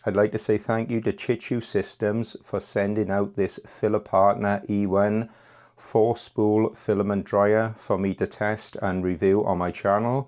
I'd like to say thank you to Chitu Systems for sending out this FilaPartner E1 4-spool filament dryer for me to test and review on my channel.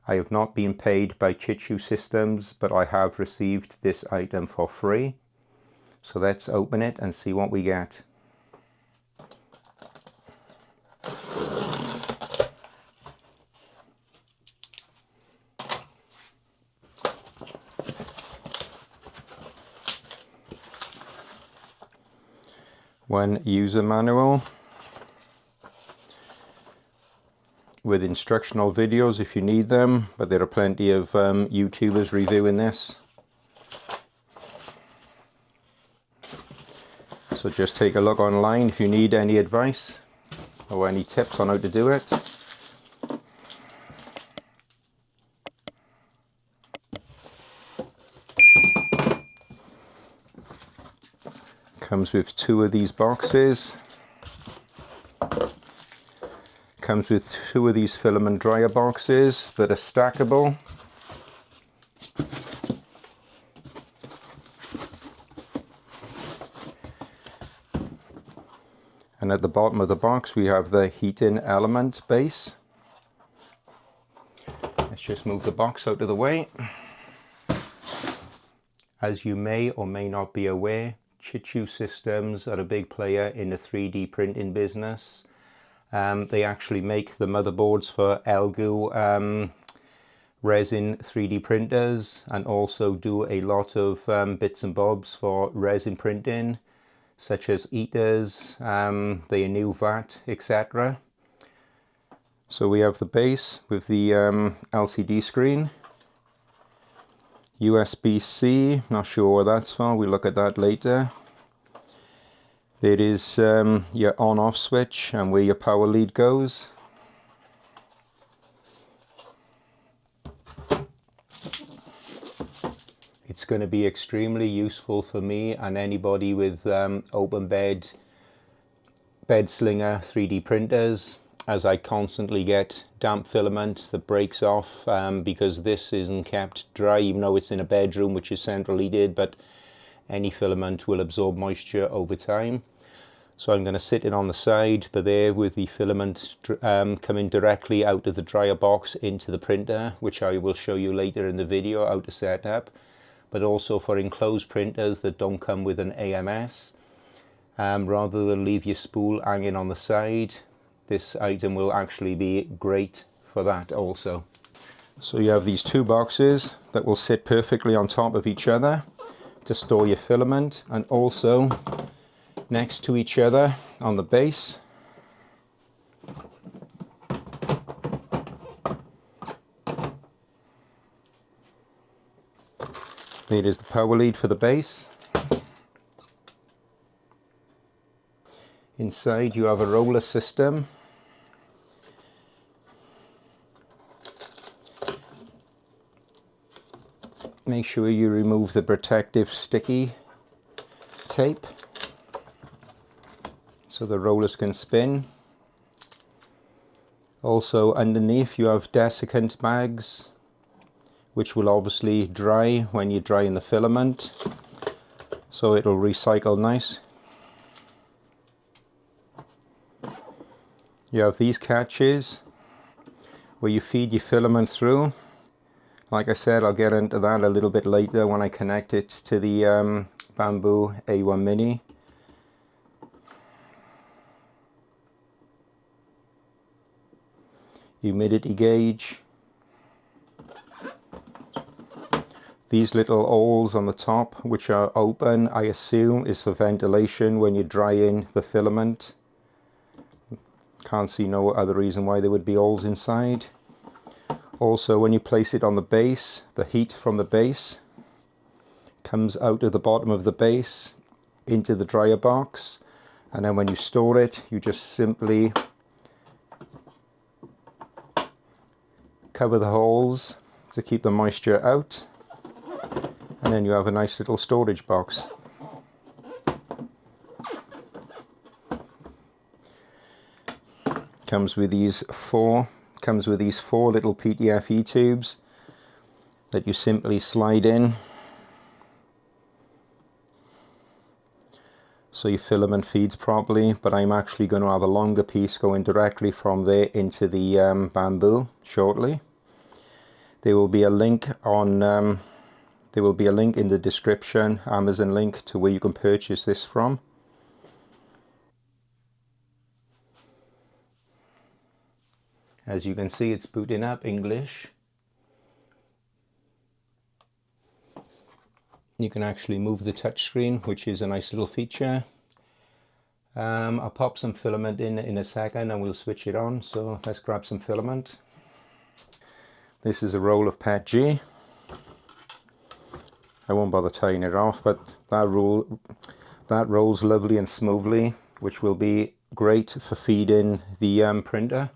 I have not been paid by Chitu Systems, but I have received this item for free. So let's open it and see what we get. One user manual with instructional videos if you need them, but there are plenty of YouTubers reviewing this. So just take a look online if you need any advice or any tips on how to do it. Comes with 2 of these boxes. Comes with 2 of these filament dryer boxes that are stackable. And at the bottom of the box we have the heating element base. Let's just move the box out of the way. As you may or may not be aware, Chitu Systems are a big player in the 3D printing business. They actually make the motherboards for Elgu resin 3D printers, and also do a lot of bits and bobs for resin printing, such as heaters, the new VAT, etc. So we have the base with the LCD screen. USB-C, not sure what that's for, we'll look at that later. There is your on-off switch and where your power lead goes. It's going to be extremely useful for me and anybody with open bed slinger 3D printers, as I constantly get damp filament that breaks off because this isn't kept dry, even though it's in a bedroom which is central heated, but any filament will absorb moisture over time. So I'm going to sit it on the side, but there with the filament coming directly out of the dryer box into the printer, which I will show you later in the video how to set up, but also for enclosed printers that don't come with an AMS. Rather than leave your spool hanging on the side, this item will actually be great for that also. So you have these 2 boxes that will sit perfectly on top of each other to store your filament, and also next to each other on the base. There is the power lead for the base. Inside you have a roller system. Make sure you remove the protective sticky tape so the rollers can spin. Also underneath you have desiccant bags, which will obviously dry when you dry in the filament, so it'll recycle nice. You have these catches where you feed your filament through. Like I said, I'll get into that a little bit later when I connect it to the Bamboo A1 Mini. Humidity gauge. These little holes on the top which are open, I assume is for ventilation when you dry in the filament. Can't see no other reason why there would be holes inside. Also, when you place it on the base, the heat from the base comes out of the bottom of the base into the dryer box, and then when you store it, you just simply cover the holes to keep the moisture out, and then you have a nice little storage box. Comes with these four little PTFE tubes that you simply slide in so your filament feeds properly, but I'm actually going to have a longer piece going directly from there into the bamboo shortly. There will be a link on there will be a link in the description, Amazon link, to where you can purchase this from. As you can see, it's booting up English. You can actually move the touchscreen, which is a nice little feature. I'll pop some filament in a second and we'll switch it on. So let's grab some filament. This is a roll of PETG. I won't bother tying it off, but that rolls lovely and smoothly, which will be great for feeding the printer.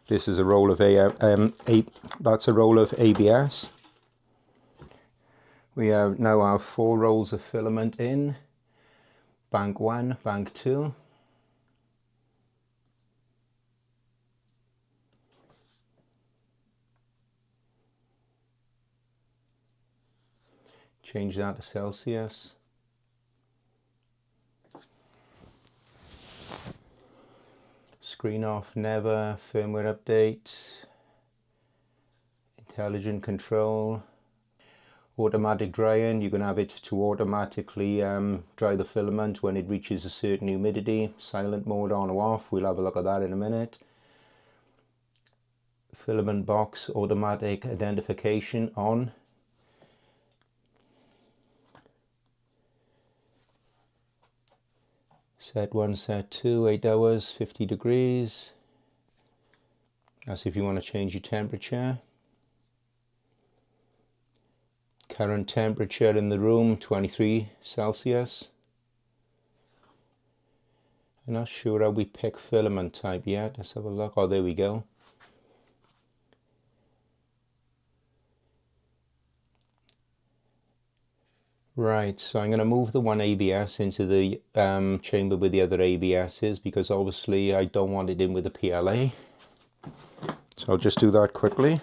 This is a roll of that's a roll of ABS. We now have 4 rolls of filament in. Bank 1, bank 2. Change that to Celsius. Screen off, never. Firmware update. Intelligent control. Automatic drying. You can have it to automatically dry the filament when it reaches a certain humidity. Silent mode on or off. We'll have a look at that in a minute. Filament box automatic identification on. Set 1, set 2, 8 hours, 50 degrees. That's if you want to change your temperature. Current temperature in the room, 23 Celsius. I'm not sure how we pick filament type yet. Let's have a look. Oh, there we go. Right, so I'm going to move the one ABS into the chamber with the other ABSs, because obviously I don't want it in with the PLA. So I'll just do that quickly.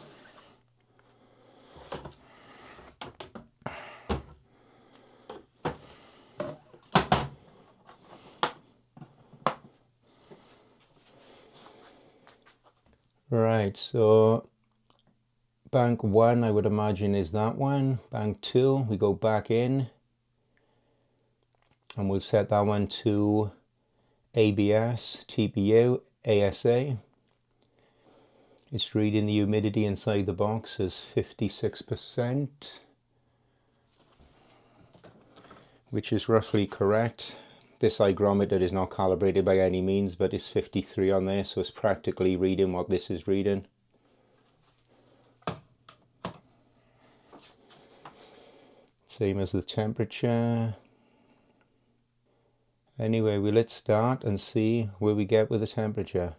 Right, so bank 1 I would imagine is that one. Bank 2, we go back in and we'll set that one to ABS, TPU, ASA. It's reading the humidity inside the box as 56%, which is roughly correct. This hygrometer is not calibrated by any means, but it's 53 on there, so it's practically reading what this is reading. Same as the temperature. Anyway, let's start and see where we get with the temperature.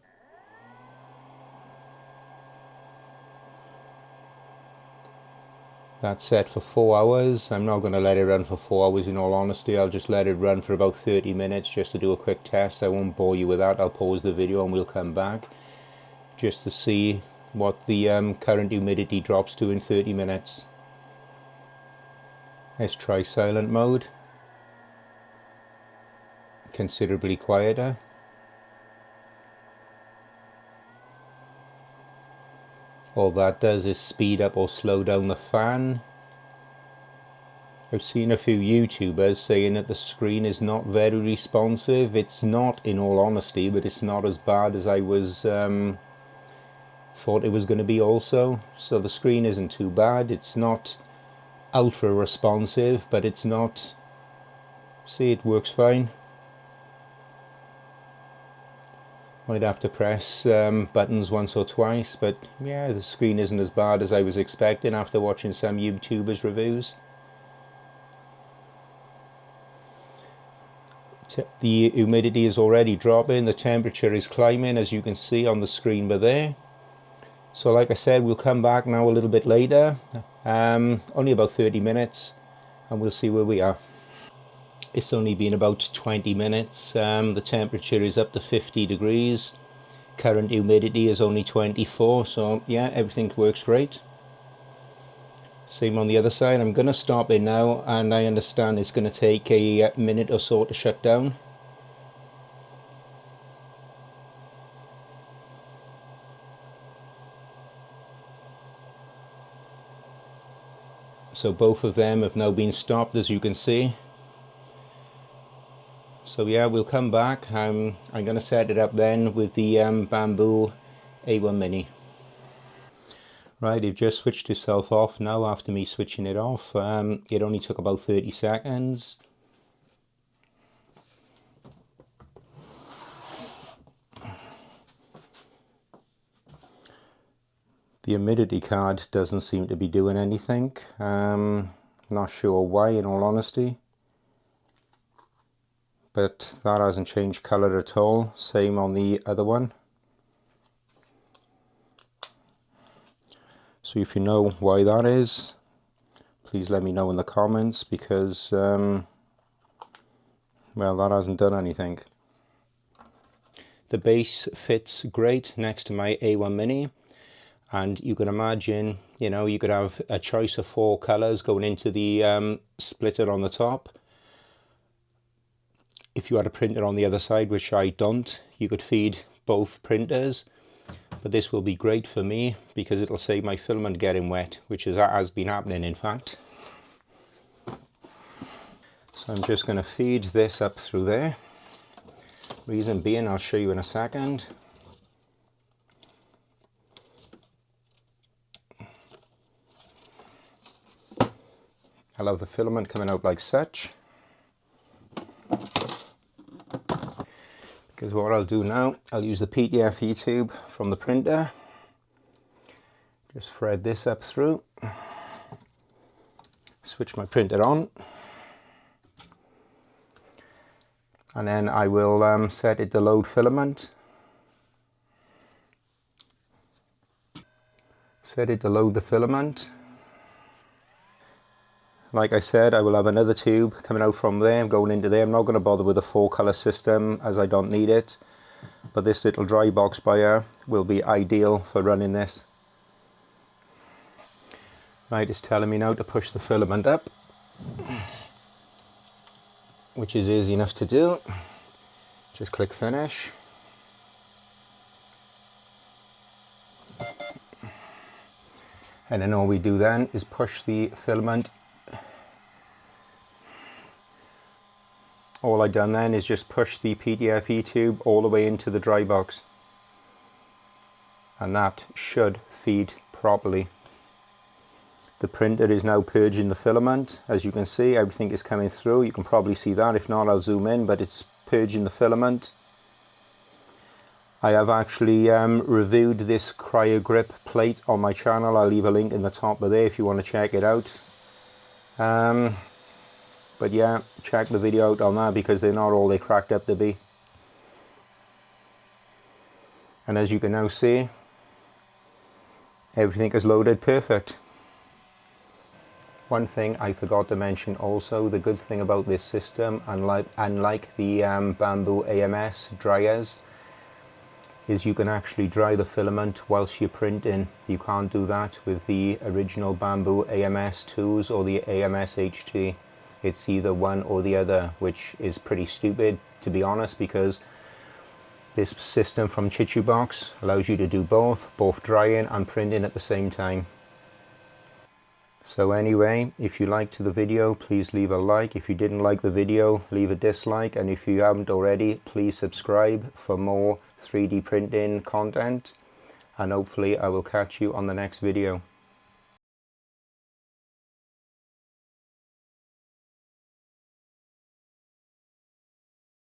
That's set for 4 hours. I'm not going to let it run for 4 hours in all honesty. I'll just let it run for about 30 minutes just to do a quick test. I won't bore you with that. I'll pause the video and we'll come back just to see what the current humidity drops to in 30 minutes. Let's try silent mode. Considerably quieter. All that does is speed up or slow down the fan. I've seen a few YouTubers saying that the screen is not very responsive. It's not, in all honesty, but it's not as bad as I was thought it was going to be also. So the screen isn't too bad. It's not ultra responsive, but it's not, see, it works fine. Might have to press buttons once or twice, but yeah, the screen isn't as bad as I was expecting after watching some YouTubers' reviews. The humidity is already dropping, the temperature is climbing, as you can see on the screen by there. So like I said, we'll come back now a little bit later, only about 30 minutes, and we'll see where we are. It's only been about 20 minutes. The temperature is up to 50 degrees. Current humidity is only 24, so yeah, everything works great. Same on the other side. I'm going to stop it now, and I understand it's going to take a minute or so to shut down. So both of them have now been stopped, as you can see. So yeah, we'll come back. I'm going to set it up then with the Bamboo A1 Mini. Right, it just switched itself off now after me switching it off. It only took about 30 seconds. The humidity card doesn't seem to be doing anything. Not sure why, in all honesty. But that hasn't changed colour at all. Same on the other one. So if you know why that is, please let me know in the comments, because well, that hasn't done anything. The base fits great next to my A1 Mini, and you can imagine, you know, you could have a choice of 4 colours going into the splitter on the top. If you had a printer on the other side, which I don't, you could feed both printers. But this will be great for me because it'll save my filament getting wet, which has been happening, in fact. So I'm just going to feed this up through there. Reason being, I'll show you in a second. I'll have the filament coming out like such. Because what I'll do now, I'll use the PTFE tube from the printer. Just thread this up through. Switch my printer on. And then I will set it to load filament. Set it to load the filament. Like I said, I will have another tube coming out from there, going into there. I'm not going to bother with a 4-colour system as I don't need it. But this little dry box buyer will be ideal for running this. Right, it's telling me now to push the filament up, which is easy enough to do. Just click finish. And then all we do then is push the filament. All I've done then is just push the PTFE tube all the way into the dry box. And that should feed properly. The printer is now purging the filament. As you can see, everything is coming through. You can probably see that. If not, I'll zoom in, but it's purging the filament. I have actually reviewed this cryo grip plate on my channel. I'll leave a link in the top of there if you want to check it out. But yeah, check the video out on that because they're not all they cracked up to be. And as you can now see, everything is loaded perfect. One thing I forgot to mention also, the good thing about this system, unlike the Bamboo AMS dryers, is you can actually dry the filament whilst you're printing. You can't do that with the original Bamboo AMS 2s or the AMS HG. It's either one or the other, which is pretty stupid, to be honest, because this system from Chitu Box allows you to do both drying and printing at the same time. So anyway, if you liked the video, please leave a like. If you didn't like the video, leave a dislike. And if you haven't already, please subscribe for more 3D printing content. And hopefully I will catch you on the next video.